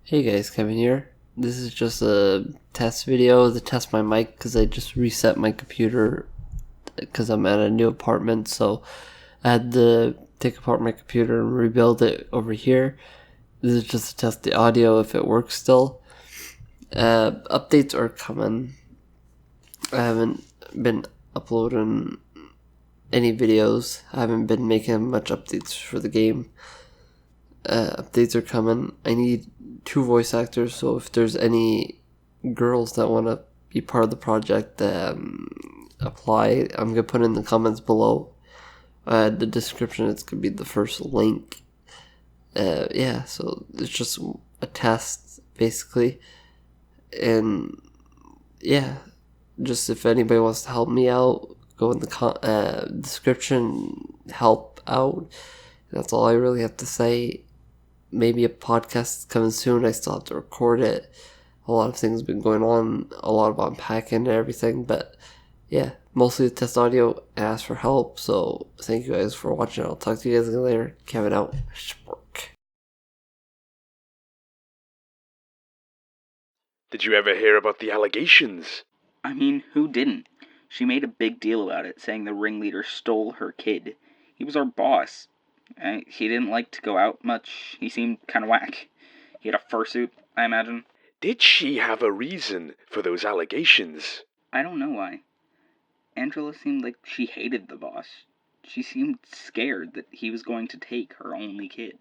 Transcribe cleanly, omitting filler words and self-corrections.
Hey guys, Kevin here. This is just a test video to test my mic because I just reset my computer because I'm at a new apartment, so I had to take apart my computer and rebuild it over here. This is just to test the audio if it works still. Updates are coming. I haven't been uploading any videos. I haven't been making much updates for the game. Updates are coming. I need 2 voice actors, so if there's any girls that want to be part of the project, apply. I'm gonna put in the comments below. The description, it's gonna be the first link. So it's just a test basically, and just if anybody wants to help me out, go in the description, help out. That's all I really have to say. Maybe a podcast is coming soon. I still have to record it. A lot of things have been going on, a lot of unpacking and everything, but yeah, mostly test audio and ask for help. So thank you guys for watching. I'll talk to you guys later. Kevin out. Did you ever hear about the allegations? I mean, who didn't? She made a big deal about it, saying the ringleader stole her kid. He was our boss. He didn't like to go out much. He seemed kind of whack. He had a fursuit, I imagine. Did she have a reason for those allegations? I don't know why. Angela seemed like she hated the boss. She seemed scared that he was going to take her only kid.